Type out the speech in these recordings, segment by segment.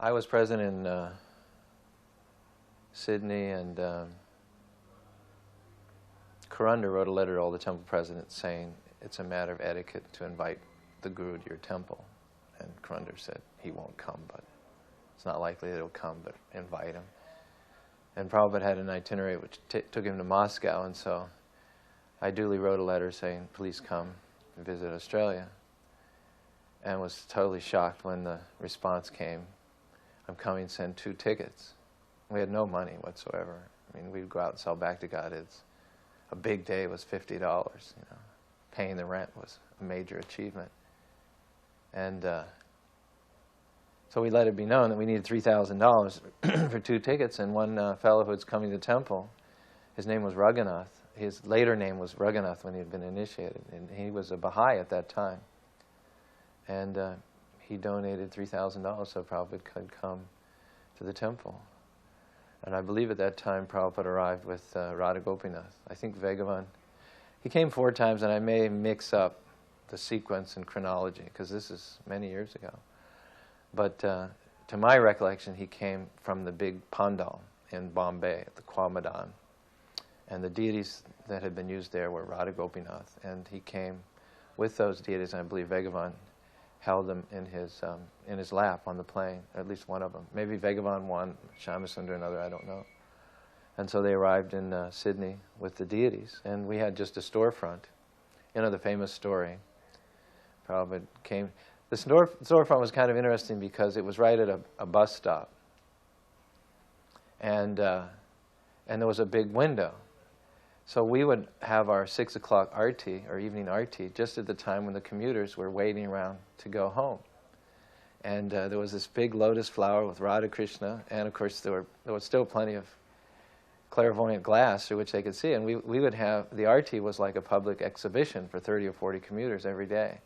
I was present in Sydney, and Karunda wrote a letter to all the temple presidents saying it's a matter of etiquette to invite the Guru to your temple. And Karunda said he won't come, but it's not likely that he'll come, but invite him. And Prabhupada had an itinerary which took him to Moscow, and so I duly wrote a letter saying, please come and visit Australia, and was totally shocked when the response came, I'm coming, send 2 tickets. We had no money whatsoever. I mean, we'd go out and sell back to God. A big day was $50, you know. Paying the rent was a major achievement. And so we let it be known that we needed $3,000 for 2 tickets, and one fellow who was coming to the temple, his name was Raghunath. His later name was Raghunath when he had been initiated, and he was a Baha'i at that time. And he donated $3,000 so Prabhupada could come to the temple. And I believe at that time Prabhupada arrived with Radha Gopinath. I think Bhagavan, he came 4 times, and I may mix up the sequence and chronology, because this is many years ago. But to my recollection, he came from the big pandal in Bombay, at the Quamadan. And the deities that had been used there were Radha Gopinath. And he came with those deities, and I believe Bhagavan held them in his lap on the plane, at least one of them. Maybe Bhagavan one, Shyamasundar another, I don't know. And so they arrived in Sydney with the deities, and we had just a storefront. You know the famous story. Prabhupada came. The storefront was kind of interesting because it was right at a bus stop. And there was a big window. So we would have our 6 o'clock arti, or evening arti, just at the time when the commuters were waiting around to go home. And there was this big lotus flower with Radha Krishna, and of course there was still plenty of clairvoyant glass through which they could see. And we would have, the arti was like a public exhibition for 30 or 40 commuters every day.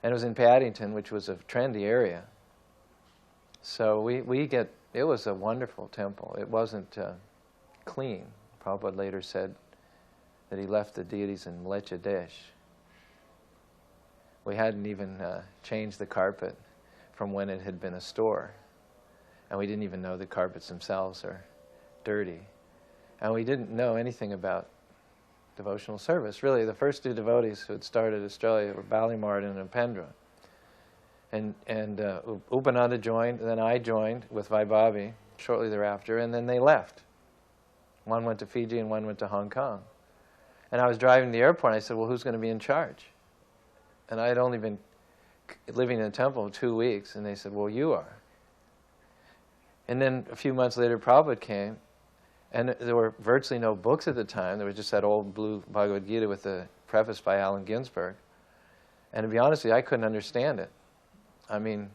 And it was in Paddington, which was a trendy area. So it was a wonderful temple. It wasn't clean. Prabhupada later said that he left the deities in Mlecha Desh. We hadn't even changed the carpet from when it had been a store. And we didn't even know the carpets themselves are dirty. And we didn't know anything about devotional service. Really, the first 2 devotees who had started Australia were Ballymartin and Upendra. And Upananda joined, and then I joined with Vaibhavi shortly thereafter, and then they left. One went to Fiji and one went to Hong Kong. And I was driving to the airport, and I said, well, who's going to be in charge? And I had only been living in a temple 2 weeks, and they said, well, you are. And then a few months later, Prabhupada came, and there were virtually no books at the time. There was just that old blue Bhagavad-gita with the preface by Allen Ginsberg. And to be honest with you, I couldn't understand it. I mean,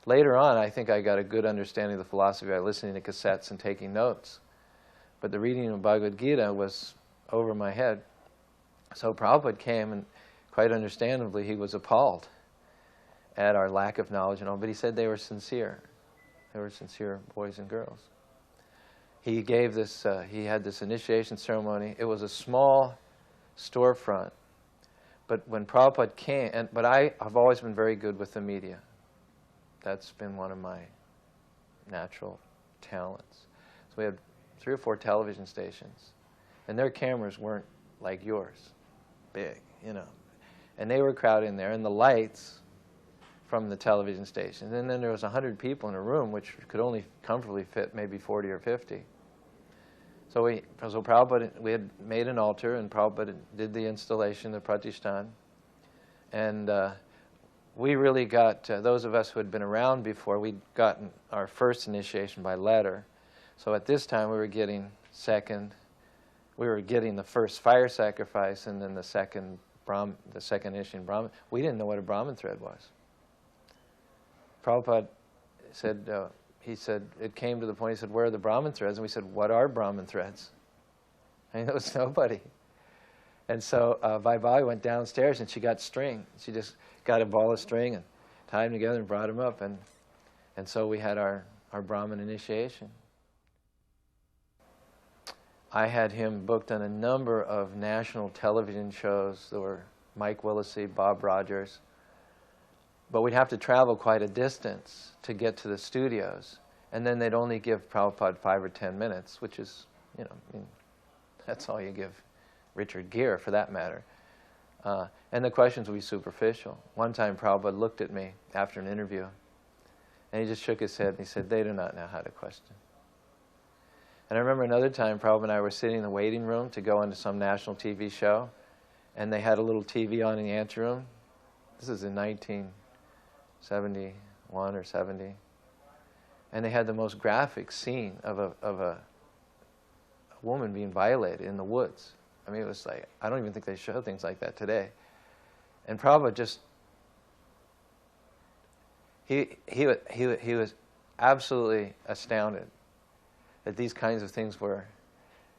later on, I think I got a good understanding of the philosophy by listening to cassettes and taking notes. But the reading of Bhagavad-gita was over my head. So Prabhupada came, and quite understandably, he was appalled at our lack of knowledge and all. But he said they were sincere. They were sincere boys and girls. He gave this, he had this initiation ceremony. It was a small storefront. But when Prabhupada came, but I have always been very good with the media. That's been one of my natural talents. So we had 3 or 4 television stations. And their cameras weren't like yours, big, you know. And they were crowded in there, and the lights from the television stations. And then there was 100 people in a room, which could only comfortably fit maybe 40 or 50. So Prabhupada, we had made an altar, and Prabhupada did the installation, the pratishthan. And we really got, those of us who had been around before, we'd gotten our first initiation by letter. So at this time, we were getting the first fire sacrifice, and then the second initiation Brahman. We didn't know what a Brahman thread was. Prabhupada said, he said, it came to the point, he said, where are the Brahman threads? And we said, what are Brahman threads? And there was nobody. And so Vaibhavi went downstairs, and she got string. She just got a ball of string and tied them together and brought them up. And so we had our Brahman initiation. I had him booked on a number of national television shows. There were Mike Willesee, Bob Rogers, but we'd have to travel quite a distance to get to the studios. And then they'd only give Prabhupada 5 or 10 minutes, which is, I mean, that's all you give Richard Gere, for that matter. And the questions would be superficial. One time Prabhupada looked at me after an interview, and he just shook his head and he said, "They do not know how to question." And I remember another time Prabhupada and I were sitting in the waiting room to go into some national TV show, and they had a little TV on in the anteroom. This is in 1971 or 70. And they had the most graphic scene of a woman being violated in the woods. I mean, it was like, I don't even think they show things like that today. And Prabhupada just, he was absolutely astounded that these kinds of things were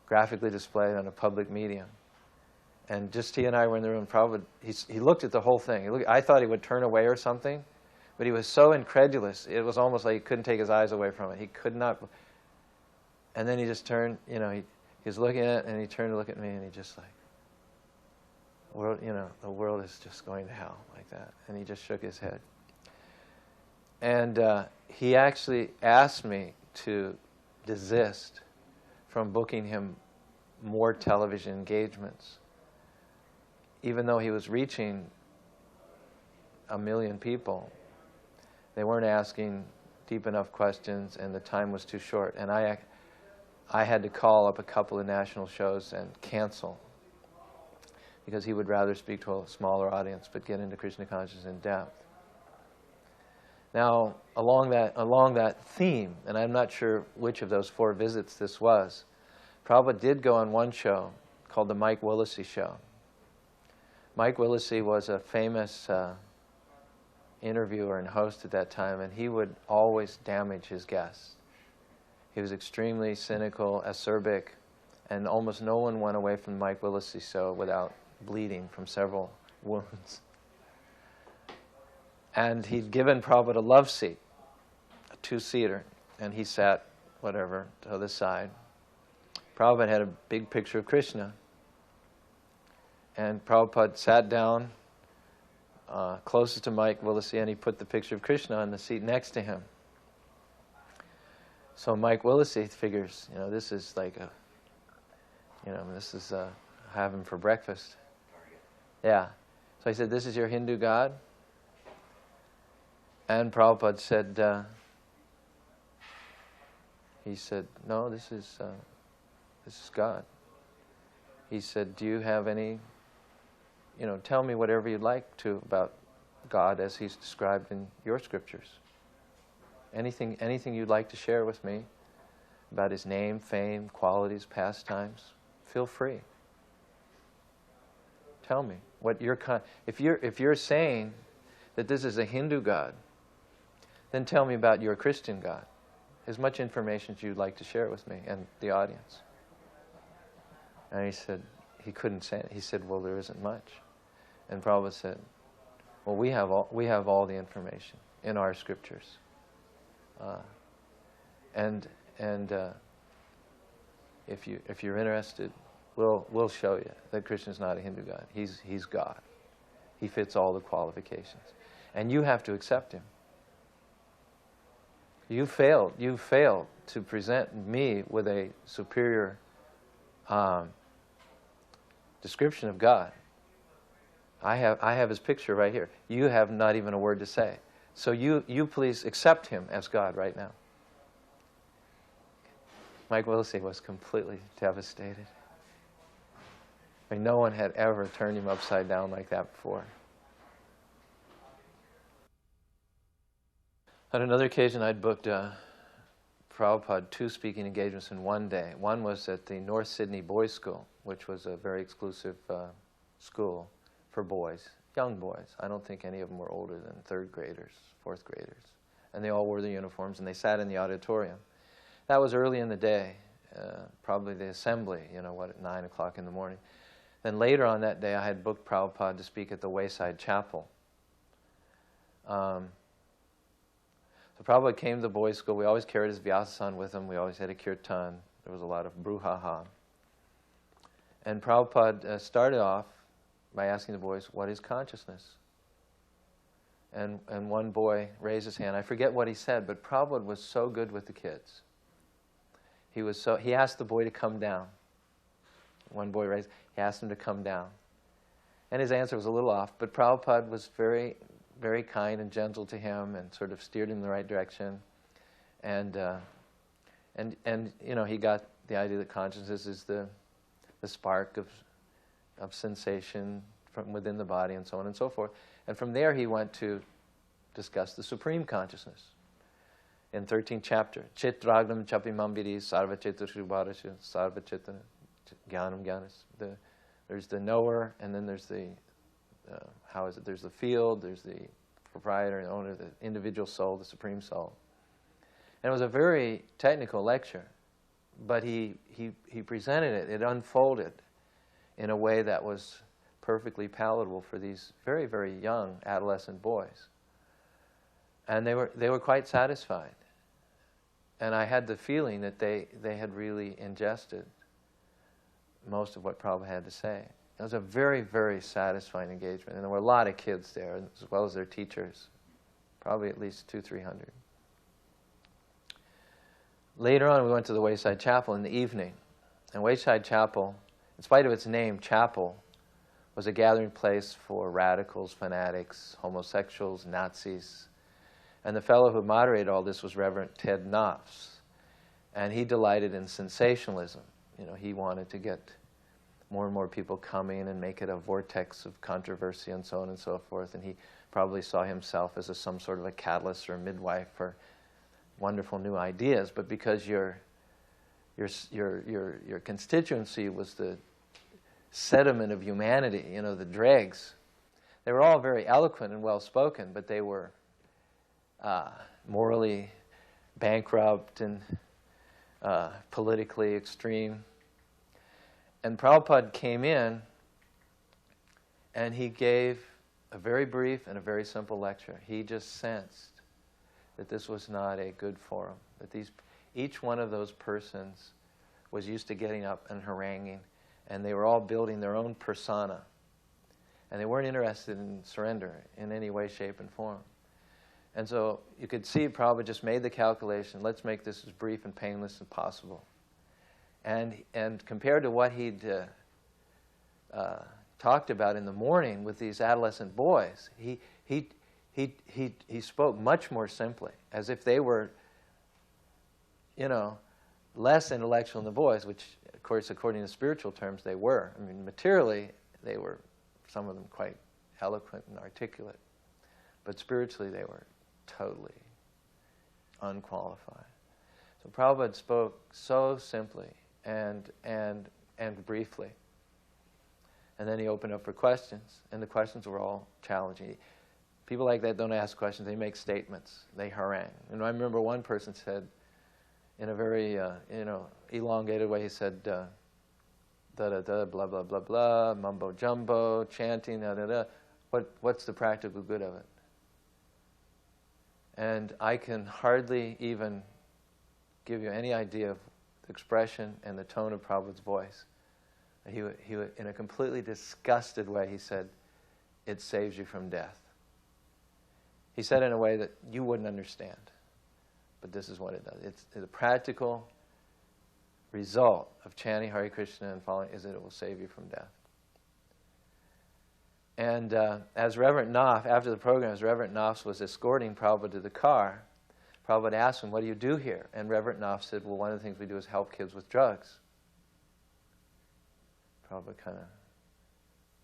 graphically displayed on a public medium. And just he and I were in the room. Prabhupada, he looked at the whole thing. I thought he would turn away or something, but he was so incredulous. It was almost like he couldn't take his eyes away from it. He could not. And then he just turned, he was looking at it, and he turned to look at me, and he just like, the world is just going to hell like that. And he just shook his head. And he actually asked me to desist from booking him more television engagements, even though he was reaching 1 million people. They weren't asking deep enough questions, and the time was too short. And I had to call up a couple of national shows and cancel, because he would rather speak to a smaller audience but get into Krishna consciousness in depth. Now, along that theme, and I'm not sure which of those 4 visits this was, Prabhupada did go on one show called the Mike Willesee Show. Mike Willesee was a famous interviewer and host at that time, and he would always damage his guests. He was extremely cynical, acerbic, and almost no one went away from the Mike Willesee show without bleeding from several wounds. And he'd given Prabhupada a love seat, a 2-seater, and he sat, whatever, to the side. Prabhupada had a big picture of Krishna, and Prabhupada sat down closest to Mike Willesee, and he put the picture of Krishna on the seat next to him. So Mike Willesee figures, this is like have him for breakfast. Yeah. So he said, "This is your Hindu god?" And Prabhupada said, he said, "No, this is God." He said, "Do you have any, tell me whatever you'd like to about God as he's described in your scriptures. Anything you'd like to share with me about his name, fame, qualities, pastimes, feel free. Tell me what if you're saying that this is a Hindu God, then tell me about your Christian God. As much information as you'd like to share with me and the audience." And he said, he couldn't say it. He said, "Well, there isn't much." And Prabhupada said, "Well, we have all the information in our scriptures. If you're interested, we'll show you that Krishna's not a Hindu God. He's God. He fits all the qualifications, and you have to accept him. You failed to present me with a superior description of God. I have his picture right here. You have not even a word to say. So you please accept him as God right now." Mike Willesee was completely devastated. I mean, no one had ever turned him upside down like that before. On another occasion, I'd booked Prabhupada 2 speaking engagements in one day. One was at the North Sydney Boys' School, which was a very exclusive school for boys, young boys. I don't think any of them were older than 3rd graders, 4th graders. And they all wore their uniforms, and they sat in the auditorium. That was early in the day, probably the assembly, at 9 o'clock in the morning. Then later on that day, I had booked Prabhupada to speak at the Wayside Chapel. So Prabhupada came to the boys' school. We always carried his Vyasasan with him. We always had a kirtan. There was a lot of brouhaha. And Prabhupada started off by asking the boys, "What is consciousness?" And one boy raised his hand. I forget what he said, but Prabhupada was so good with the kids. He asked the boy to come down. One boy raised, he asked him to come down. And his answer was a little off, but Prabhupada was very, very kind and gentle to him and sort of steered him in the right direction. And you know, he got the idea that consciousness is the spark of sensation from within the body and so on and so forth. And from there he went to discuss the supreme consciousness. In 13th chapter, Chitragnam Chapimam Vidi Sarva Chitra Shribharasya Sarva Chitra Jnanam Jnanas. There's the knower, and then there's the, there's the field, there's the proprietor and owner, the individual soul, the supreme soul. And it was a very technical lecture, but he presented it, it unfolded in a way that was perfectly palatable for these very, very young adolescent boys. And they were quite satisfied. And I had the feeling that they had really ingested most of what Prabhupada had to say. It was a very, very satisfying engagement. And there were a lot of kids there, as well as their teachers. Probably at least 200-300. Later on, we went to the Wayside Chapel in the evening. And Wayside Chapel, in spite of its name, chapel, was a gathering place for radicals, fanatics, homosexuals, Nazis. And the fellow who moderated all this was Reverend Ted Knopfs. And he delighted in sensationalism. You know, he wanted to get more and more people coming and make it a vortex of controversy and so on and so forth. And he probably saw himself as some sort of a catalyst or a midwife for wonderful new ideas. But because your constituency was the sediment of humanity, you know, the dregs, they were all very eloquent and well-spoken, but they were morally bankrupt and politically extreme. And Prabhupada came in and he gave a very brief and a very simple lecture. He just sensed that this was not a good forum, that each one of those persons was used to getting up and haranguing, and they were all building their own persona. And they weren't interested in surrender in any way, shape, and form. And so you could see Prabhupada just made the calculation, let's make this as brief and painless as possible. And compared to what he'd talked about in the morning with these adolescent boys, he spoke much more simply, as if they were, you know, less intellectual than the boys, which, of course, according to spiritual terms, they were. I mean, materially, they were, some of them, quite eloquent and articulate. But spiritually, they were totally unqualified. So Prabhupada spoke so simply and briefly. And then he opened up for questions, and the questions were all challenging. People like that don't ask questions, they make statements, they harangue. And I remember one person said, in a very elongated way, he said, da-da-da, blah, blah, blah, blah, mumbo-jumbo, chanting, da-da-da. What's the practical good of it? And I can hardly even give you any idea of the expression and the tone of Prabhupada's voice. He in a completely disgusted way, he said, it saves you from death. He said it in a way that you wouldn't understand. But this is what it does. It's the practical result of chanting Hare Krishna and following is that it will save you from death. And as Reverend Knopf, after the program, as Reverend Knopf was escorting Prabhupada to the car, Prabhupada asked him, what do you do here? And Reverend Knopf said, well, one of the things we do is help kids with drugs. Prabhupada kind of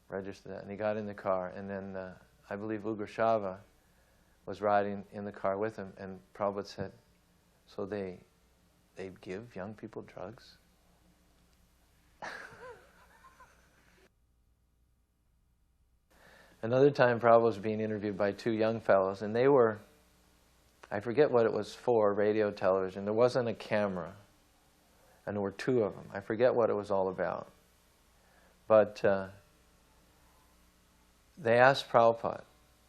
registered that. And he got in the car, and then I believe Ugrashava was riding in the car with him, and Prabhupada said, so they give young people drugs? Another time Prabhupada was being interviewed by two young fellows, and they were, I forget what it was for, radio, television. There wasn't a camera, and there were two of them. I forget what it was all about. But they asked Prabhupada,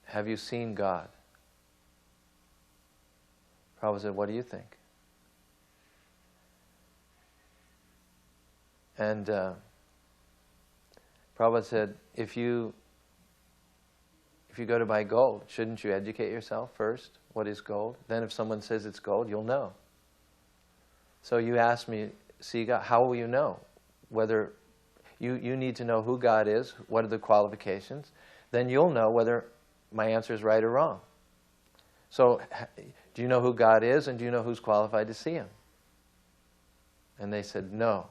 have you seen God? Prabhupada said, what do you think? And Prabhupada said, if you If you go to buy gold, shouldn't you educate yourself first? What is gold? Then if someone says it's gold, you'll know. So you ask me, see God, how will you know? Whether you need to know who God is, what are the qualifications, then you'll know whether my answer is right or wrong. So do you know who God is, and do you know who's qualified to see Him? And they said, no.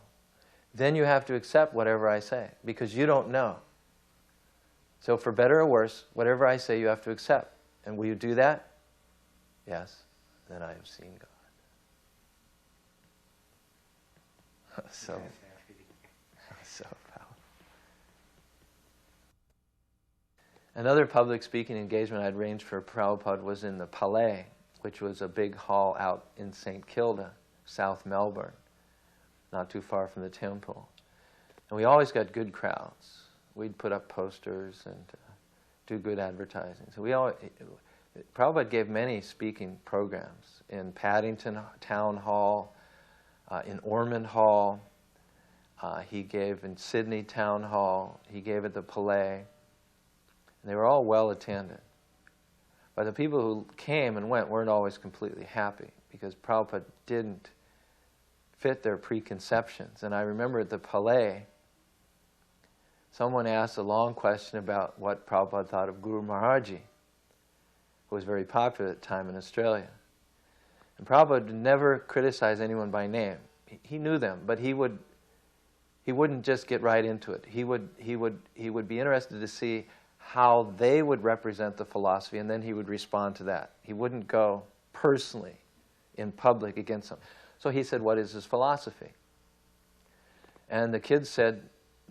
Then you have to accept whatever I say, because you don't know. So for better or worse, whatever I say you have to accept. And will you do that? Yes. Then I have seen God. So powerful. Another public speaking engagement I'd arranged for Prabhupada was in the Palais, which was a big hall out in St. Kilda, South Melbourne, not too far from the temple. And we always got good crowds. We'd put up posters and do good advertising. So Prabhupada gave many speaking programs in Paddington Town Hall, in Ormond Hall. He gave in Sydney Town Hall. He gave at the Palais. And they were all well attended. But the people who came and went weren't always completely happy, because Prabhupada didn't fit their preconceptions. And I remember at the Palais, someone asked a long question about what Prabhupada thought of Guru Maharaji, who was very popular at the time in Australia. And Prabhupada never criticized anyone by name. He knew them, but he wouldn't just get right into it. He would be interested to see how they would represent the philosophy, and then he would respond to that. He wouldn't go personally in public against them. So he said, what is his philosophy? And the kids said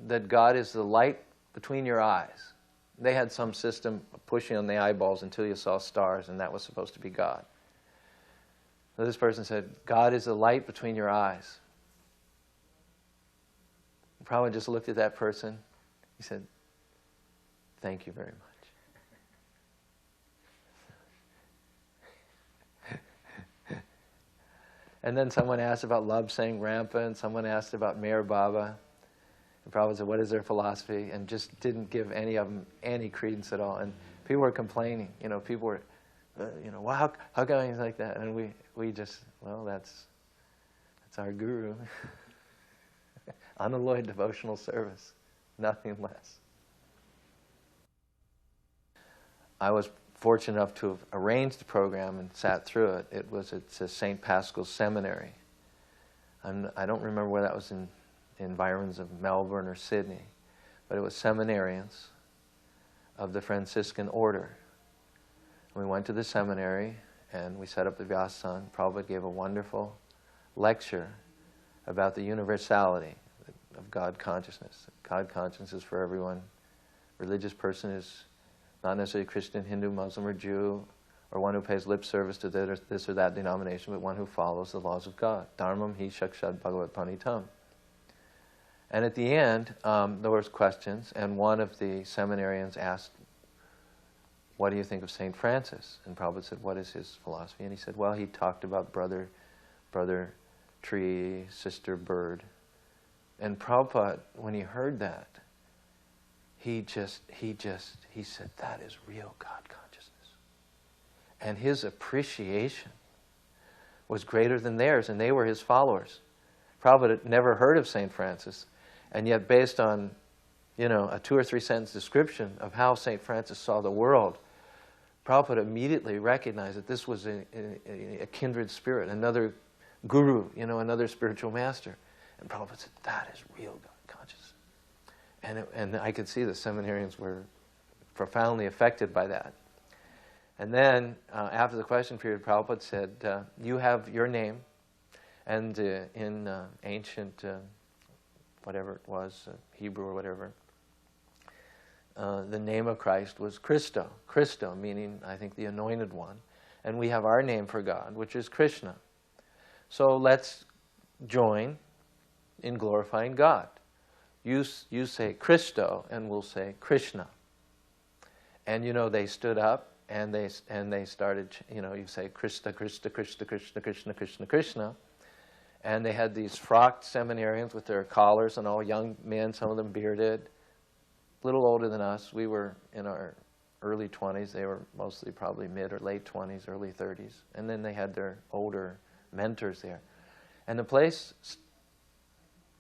that God is the light between your eyes. They had some system of pushing on the eyeballs until you saw stars, and that was supposed to be God. So this person said, God is the light between your eyes. Prabhupada just looked at that person. He said, thank you very much. And then someone asked about love saying rampant. Someone asked about Meher Baba. And Prabhupada said, what is their philosophy? And just didn't give any of them any credence at all. And people were complaining. People were, well, how come he's like that? And we just, well, that's our guru. Unalloyed devotional service, nothing less. I was fortunate enough to have arranged the program and sat through it. It's a St. Paschal seminary. I don't remember where that was in the environs of Melbourne or Sydney, but it was seminarians of the Franciscan order. And we went to the seminary and we set up the Vyasasana. Prabhupada gave a wonderful lecture about the universality of God consciousness. God consciousness is for everyone. Religious person is not necessarily Christian, Hindu, Muslim, or Jew, or one who pays lip service to this or that denomination, but one who follows the laws of God. Dharmam hi shakshad bhagavat panitam. And at the end, there was questions, and one of the seminarians asked, what do you think of St. Francis? And Prabhupada said, what is his philosophy? And he said, well, he talked about brother tree, sister bird. And Prabhupada, when he heard that, he said, that is real God consciousness. And his appreciation was greater than theirs, and they were his followers. Prabhupada had never heard of St. Francis, and yet based on, a 2 or 3 sentence description of how St. Francis saw the world, Prabhupada immediately recognized that this was a kindred spirit, another guru, another spiritual master. And Prabhupada said, that is real God consciousness. And I could see the seminarians were profoundly affected by that. And then, after the question period, Prabhupada said, you have your name, and in ancient, whatever it was, Hebrew or whatever, the name of Christ was Christo. Christo, meaning, I think, the anointed one. And we have our name for God, which is Krishna. So let's join in glorifying God. You say Christo, and we'll say Krishna. And they stood up and they started. You say Krishna, Krishna, Krishna, Krishna, Krishna, Krishna, Krishna. And they had these frocked seminarians with their collars and all young men, some of them bearded, a little older than us. We were in our early 20s. They were mostly probably mid or late 20s, early 30s. And then they had their older mentors there. And the place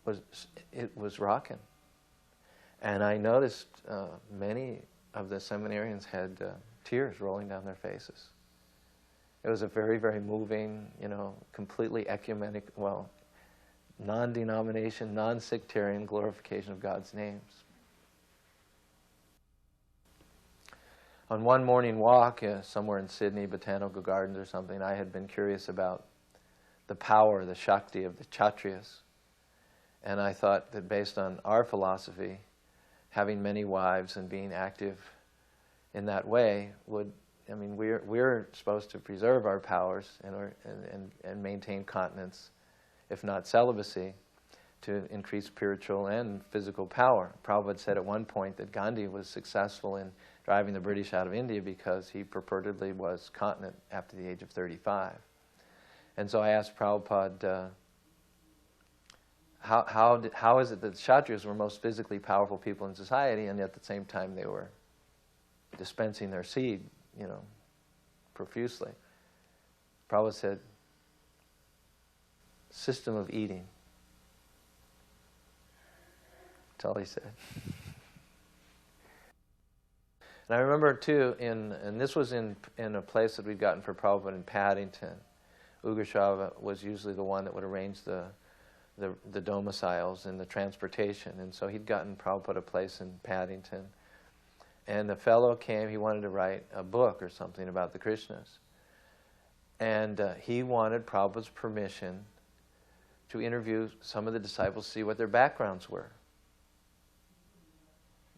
was rocking. And I noticed many of the seminarians had tears rolling down their faces. It was a very, very moving, completely ecumenic, non-denomination, non-sectarian glorification of God's names. On one morning walk, somewhere in Sydney, Botanical Gardens or something, I had been curious about the power, the Shakti of the Kshatriyas. And I thought that based on our philosophy, having many wives and being active in that way we're supposed to preserve our powers and maintain continence, if not celibacy, to increase spiritual and physical power. Prabhupada said at one point that Gandhi was successful in driving the British out of India because he purportedly was continent after the age of 35. And so I asked Prabhupada, how is it that the Kshatriyas were most physically powerful people in society, and at the same time they were dispensing their seed, profusely? Prabhupada said, system of eating. That's all he said. And I remember too, and this was in a place that we'd gotten for Prabhupada in Paddington. Ugrashava was usually the one that would arrange the domiciles and the transportation. And so he'd gotten Prabhupada a place in Paddington. And the fellow came, he wanted to write a book or something about the Krishnas. And he wanted Prabhupada's permission to interview some of the disciples, see what their backgrounds were.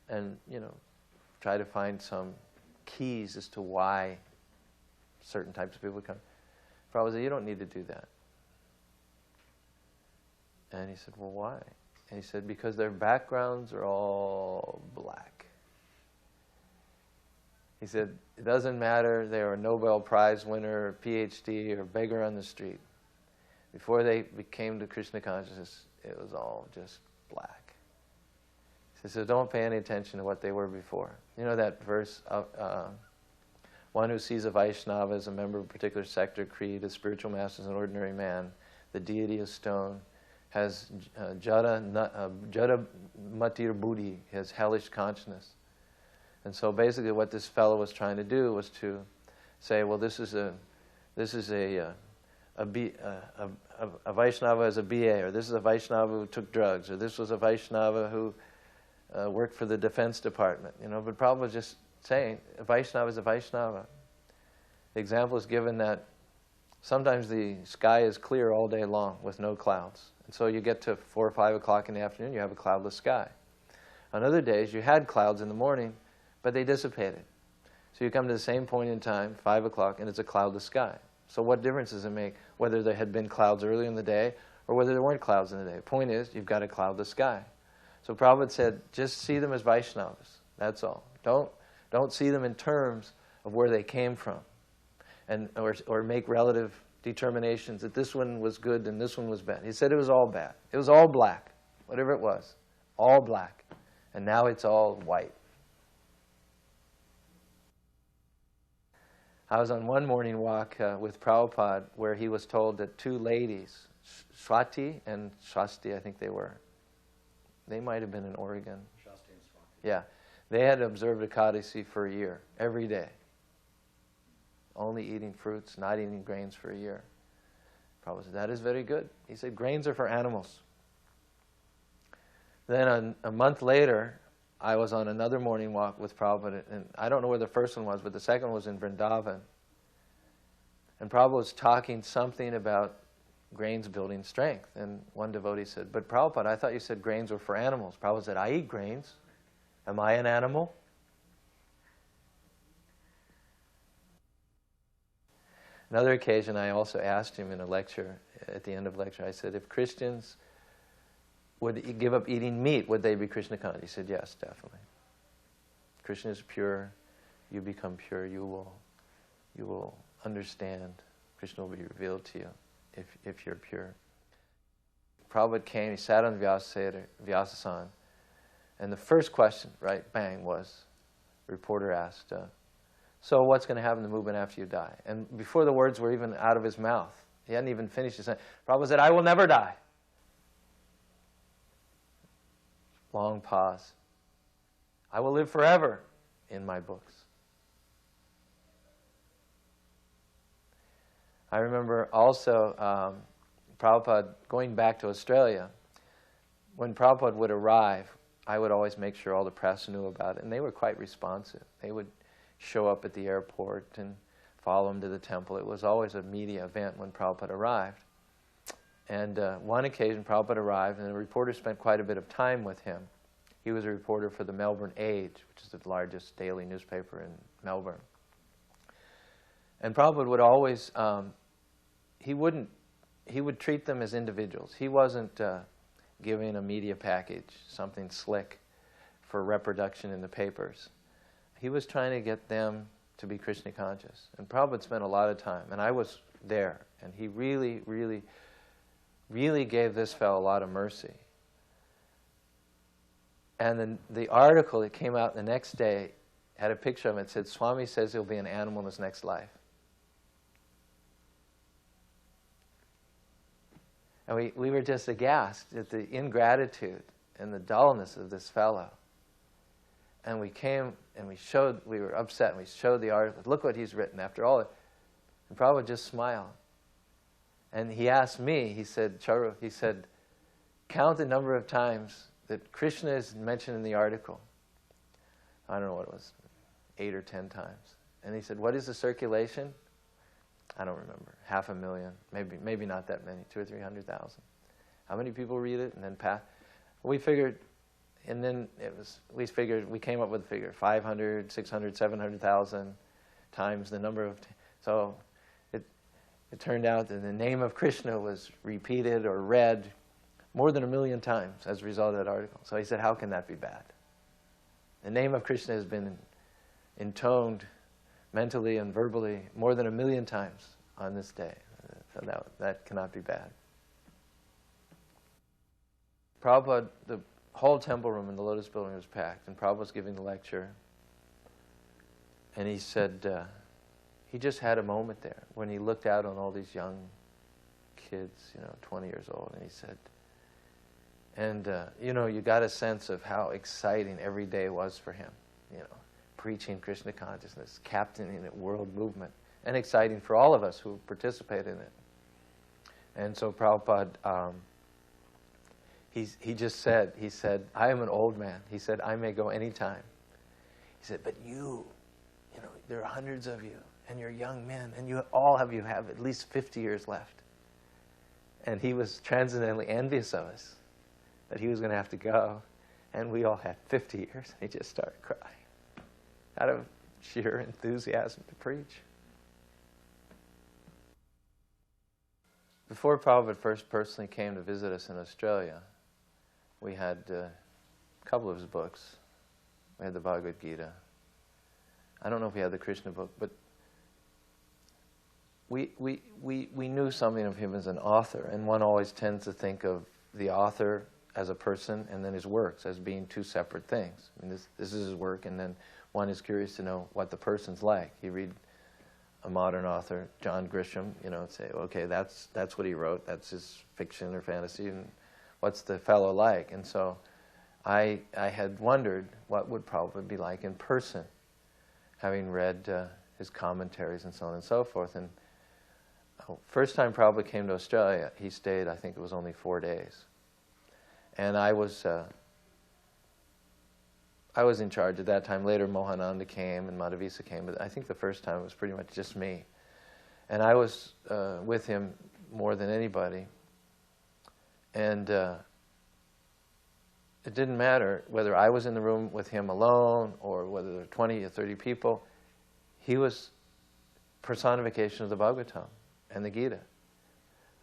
And, try to find some keys as to why certain types of people would come. Prabhupada said, you don't need to do that. And he said, well, why? And he said, because their backgrounds are all black. He said, it doesn't matter, they were a Nobel Prize winner, or PhD, or beggar on the street. Before they became to Krishna consciousness, it was all just black. He says, so don't pay any attention to what they were before. You know that verse, one who sees a Vaishnava as a member of a particular sect or creed, a spiritual master as an ordinary man, the deity is stone, has jada matir buddhi, has hellish consciousness. And so basically what this fellow was trying to do was to say, well, this is a Vaishnava as a BA, or this is a Vaishnava who took drugs, or this was a Vaishnava who worked for the Defense Department. But Prabhupada was just saying, a Vaishnava is a Vaishnava. The example is given that sometimes the sky is clear all day long with no clouds. And so you get to 4 or 5 o'clock in the afternoon, you have a cloudless sky. On other days, you had clouds in the morning, but they dissipated. So you come to the same point in time, 5 o'clock, and it's a cloudless sky. So what difference does it make whether there had been clouds early in the day or whether there weren't clouds in the day? The point is, you've got a cloudless sky. So Prabhupada said, just see them as Vaishnavas. That's all. Don't see them in terms of where they came from, or make relative determinations that this one was good and this one was bad. He said it was all bad. It was all black, whatever it was, all black. And now it's all white. I was on one morning walk with Prabhupada where he was told that 2 ladies, Swati and Shasti, I think they were. They might have been in Oregon. Shasti and Swati. Yeah. They had observed Ekadasi for a year, every day. Only eating fruits, not eating grains for a year. Prabhupada said, that is very good. He said, grains are for animals. Then a month later, I was on another morning walk with Prabhupada, and I don't know where the first one was, but the second one was in Vrindavan. And Prabhupada was talking something about grains building strength. And one devotee said, but Prabhupada, I thought you said grains were for animals. Prabhupada said, I eat grains. Am I an animal? Another occasion, I also asked him in a lecture, at the end of lecture, I said, if Christians would give up eating meat, would they be Krishna conscious? He said, yes, definitely. Krishna is pure, you become pure, you will understand. Krishna will be revealed to you if you're pure. Prabhupada came, he sat on Vyasa San, and the first question, right, bang, was, reporter asked, so what's going to happen to the movement after you die? And before the words were even out of his mouth, he hadn't even finished his sentence, Prabhupada said, I will never die. Long pause. I will live forever in my books. I remember also Prabhupada going back to Australia. When Prabhupada would arrive, I would always make sure all the press knew about it, and they were quite responsive. They would show up at the airport and follow him to the temple. It was always a media event when Prabhupada arrived. And one occasion, Prabhupada arrived, and the reporter spent quite a bit of time with him. He was a reporter for the Melbourne Age, which is the largest daily newspaper in Melbourne. And Prabhupada would always, he would treat them as individuals. He wasn't giving a media package, something slick for reproduction in the papers. He was trying to get them to be Krishna conscious. And Prabhupada spent a lot of time, and I was there, and he really, really, really gave this fellow a lot of mercy. And then the article that came out the next day had a picture of him. It said, Swami says he'll be an animal in his next life. And we were just aghast at the ingratitude and the dullness of this fellow. And we came and we were upset, and we showed the article. Look what he's written after all. And Prabhupada just smiled. And he asked me, he said, Caru, he said, count the number of times that Krishna is mentioned in the article. I don't know what it was, 8 or 10 times. And he said, what is the circulation? I don't remember, 500,000, maybe not that many, 200,000 or 300,000. How many people read it? And then we figured, and then we came up with a figure, 500, 600, 700,000 times the number of, so it turned out that the name of Krishna was repeated or read more than 1 million times as a result of that article. So he said, how can that be bad? The name of Krishna has been intoned mentally and verbally more than 1 million times on this day. So that cannot be bad. Prabhupada, the whole temple room in the Lotus building was packed, and Prabhupada was giving the lecture. And he said, he just had a moment there when he looked out on all these young kids, 20 years old, and he said, and you got a sense of how exciting every day was for him, preaching Krishna consciousness, captaining a world movement, and exciting for all of us who participate in it. And so Prabhupada, he just said, I am an old man. He said, I may go any time. He said, but there are hundreds of you, and you're young men, and all of you have at least 50 years left. And he was transcendently envious of us, that he was going to have to go, and we all had 50 years, and he just started crying out of sheer enthusiasm to preach. Before Prabhupada first personally came to visit us in Australia, we had a couple of his books. We had the Bhagavad-gita. I don't know if we had the Krishna book, but we knew something of him as an author, and one always tends to think of the author as a person and then his works as being two separate things. I mean, this is his work, and then one is curious to know what the person's like. You read a modern author, John Grisham, and say, okay, that's what he wrote, that's his fiction or fantasy, and what's the fellow like? And so I had wondered what would Prabhupada be like in person, having read his commentaries and so on and so forth. And first time Prabhupada came to Australia, he stayed, I think it was only 4 days. And I was in charge at that time. Later Mohananda came and Madhavisa came, but I think the first time it was pretty much just me. And I was with him more than anybody. And it didn't matter whether I was in the room with him alone or whether there were 20 or 30 people. He was personification of the Bhagavatam and the Gita.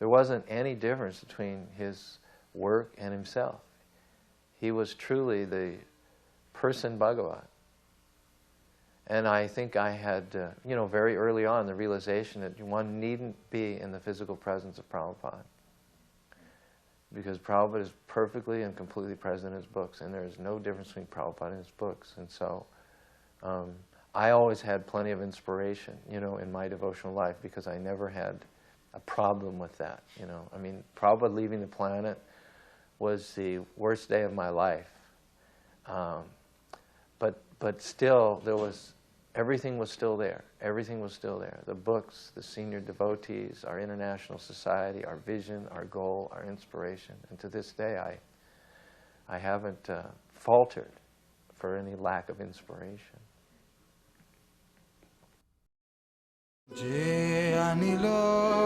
There wasn't any difference between his work and himself. He was truly the person Bhagavat. And I think I had, very early on the realization that one needn't be in the physical presence of Prabhupada, because Prabhupada is perfectly and completely present in his books, and there is no difference between Prabhupada and his books. And so I always had plenty of inspiration, in my devotional life, because I never had a problem with that, I mean, Prabhupada leaving the planet was the worst day of my life. But still, everything was still there. Everything was still there. The books, the senior devotees, our international society, our vision, our goal, our inspiration. And to this day, I haven't faltered for any lack of inspiration. Je anilo